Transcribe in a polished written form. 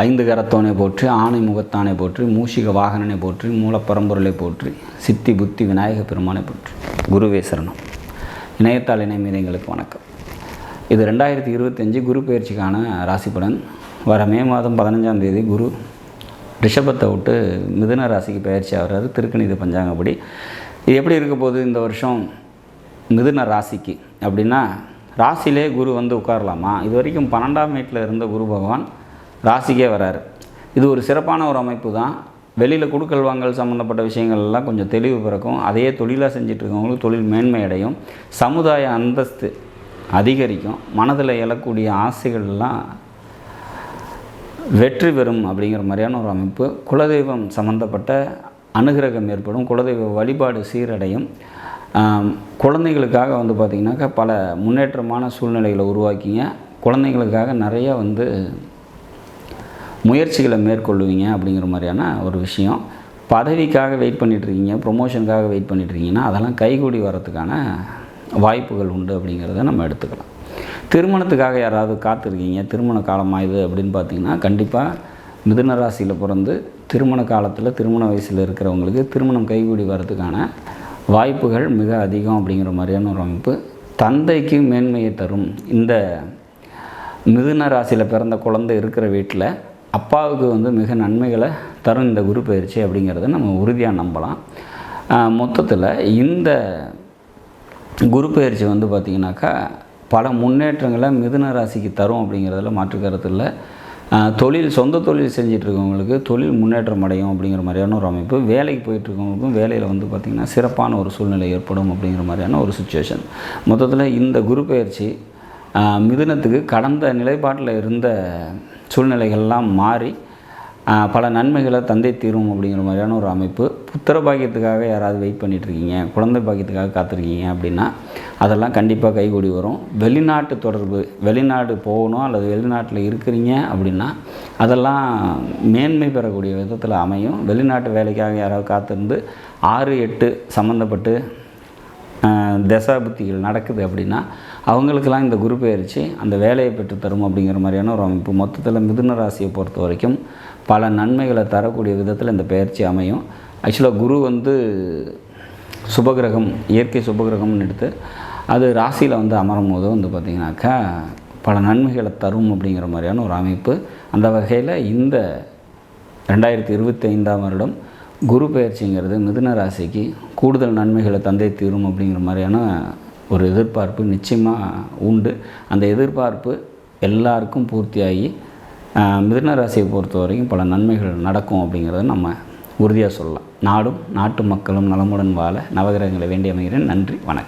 ஐந்து கரத்தோனை போற்றி, ஆணை முகத்தானை போற்றி, மூஷிக வாகனனை போற்றி, மூலப்பரம்பொருளை போற்றி, சித்தி புத்தி விநாயக பெருமானை போற்றி. குருவே சரணம். இணையத்தாள் இணைமீது எங்களுக்கு வணக்கம். இது 2025 குரு பயிற்சிக்கான ராசி பலன். வர மே மாதம் 15ஆம் தேதி குரு ரிஷபத்தை விட்டு மிதுன ராசிக்கு பயிற்சி ஆகிறாரு. திருக்கணித பஞ்சாங்கப்படி இது எப்படி இருக்க போகுது இந்த வருஷம் மிதுன ராசிக்கு அப்படின்னா, ராசியிலே குரு வந்து உட்காரலாமா? இது வரைக்கும் 12ஆம் வீட்டில் இருந்த குரு பகவான் ராசிக்கே வராரு. இது ஒரு சிறப்பான ஒரு அமைப்பு தான். வெளியில் கொடுக்கல் வாங்கல் சம்மந்தப்பட்ட விஷயங்கள்லாம் கொஞ்சம் தெளிவு பிறக்கும். அதையே தொழிலாக செஞ்சிட்ருக்கவங்களுக்கு தொழில் மேன்மை அடையும், சமுதாய அந்தஸ்து அதிகரிக்கும், மனதில் எழக்கூடிய ஆசைகள்லாம் வெற்றி பெறும் அப்படிங்கிற மாதிரியான ஒரு அமைப்பு. குலதெய்வம் சம்மந்தப்பட்ட அனுகிரகம் ஏற்படும், குலதெய்வ வழிபாடு சீரடையும். குழந்தைகளுக்காக வந்து பார்த்திங்கனாக்கா பல முன்னேற்றமான சூழ்நிலைகளை உருவாக்கிங்க. குழந்தைங்களுக்காக நிறைய வந்து முயற்சிகளை மேற்கொள்ளுவீங்க அப்படிங்கிற மாதிரியான ஒரு விஷயம். பதவிக்காக வெயிட் பண்ணிகிட்ருக்கீங்க, ப்ரொமோஷனுக்காக வெயிட் பண்ணிகிட்ருக்கீங்கன்னா அதெல்லாம் கைகூடி வரத்துக்கான வாய்ப்புகள் உண்டு அப்படிங்கிறத நம்ம எடுத்துக்கலாம். திருமணத்துக்காக யாராவது காத்திருக்கீங்க, திருமண காலமாக இது அப்படின்னு பார்த்திங்கன்னா, கண்டிப்பாக மிதுன ராசியில் பிறந்து திருமண காலத்தில் திருமண வயசில் இருக்கிறவங்களுக்கு திருமணம் கைகூடி வரதுக்கான வாய்ப்புகள் மிக அதிகம் அப்படிங்கிற மாதிரியான ஒரு அமைப்பு. தந்தைக்கு மேன்மையை தரும். இந்த மிதுன ராசியில் பிறந்த குழந்தை இருக்கிற வீட்டில் அப்பாவுக்கு வந்து மிக நன்மைகளை தரும் இந்த குரு பயிற்சி அப்படிங்கிறத நம்ம உறுதியாக நம்பலாம். மொத்தத்தில் இந்த குரு பயிற்சி வந்து பார்த்திங்கனாக்கா பல முன்னேற்றங்களை மிதுன ராசிக்கு தரும் அப்படிங்கிறதுல மாற்று கருத்து இல்லை. தொழில், சொந்த தொழில் செஞ்சிட்ருக்கவங்களுக்கு தொழில் முன்னேற்றம் அடையும் அப்படிங்கிற மாதிரியான ஒரு அமைப்பு. வேலைக்கு போயிட்டுருக்கவங்களுக்கும் வேலையில் வந்து பார்த்திங்கன்னா சிறப்பான ஒரு சூழ்நிலை ஏற்படும் அப்படிங்கிற மாதிரியான ஒரு சுச்சுவேஷன். மொத்தத்தில் இந்த குரு பயிற்சி மிதுனத்துக்கு கடந்த நிலைப்பாட்டில் இருந்த சூழ்நிலைகள்லாம் மாறி பல நன்மைகளை தந்தை தீரும் அப்படிங்கிற மாதிரியான ஒரு அமைப்பு. புத்திர பாக்கியத்துக்காக யாராவது வெயிட் பண்ணிகிட்ருக்கீங்க, குழந்தை பாக்கியத்துக்காக காத்திருக்கீங்க அப்படின்னா அதெல்லாம் கண்டிப்பாக கைகூடி வரும். வெளிநாட்டு தொடர்பு, வெளிநாடு போகணும் அல்லது வெளிநாட்டில் இருக்கிறீங்க அப்படின்னா அதெல்லாம் மேன்மை பெறக்கூடிய விதத்தில் அமையும். வெளிநாட்டு வேலைக்காக யாராவது காத்திருந்து 6-8 சம்மந்தப்பட்டு தசாபுத்திகள் நடக்குது அப்படின்னா அவங்களுக்கெல்லாம் இந்த குரு பயிற்சி அந்த வேலையை பெற்றுத்தரும் அப்படிங்கிற மாதிரியான ஒரு அமைப்பு. மொத்தத்தில் மிதுன ராசியை பொறுத்த வரைக்கும் பல நன்மைகளை தரக்கூடிய விதத்தில் இந்த பயிற்சி அமையும். ஆக்சுவலாக குரு வந்து சுபகிரகம், இயற்கை சுபகிரகம்னு எடுத்து அது ராசியில் வந்து அமரும் போது வந்து பார்த்திங்கனாக்கா பல நன்மைகளை தரும் அப்படிங்கிற மாதிரியான ஒரு அமைப்பு. அந்த வகையில் இந்த 2025ஆம் வருடம் குரு பயிற்சிங்கிறது மிதுன ராசிக்கு கூடுதல் நன்மைகளை தந்தை தீரும் அப்படிங்கிற மாதிரியான ஒரு எதிர்பார்ப்பு நிச்சயமாக உண்டு. அந்த எதிர்பார்ப்பு எல்லாருக்கும் பூர்த்தியாகி மிதுன ராசியை பொறுத்த வரைக்கும் பல நன்மைகள் நடக்கும் அப்படிங்கிறத நம்ம உறுதியாக சொல்லலாம். நாடும் நாட்டு மக்களும் நலமுடன் வாழ நவகிரகங்களை வேண்டி அமைகிறேன். நன்றி, வணக்கம்.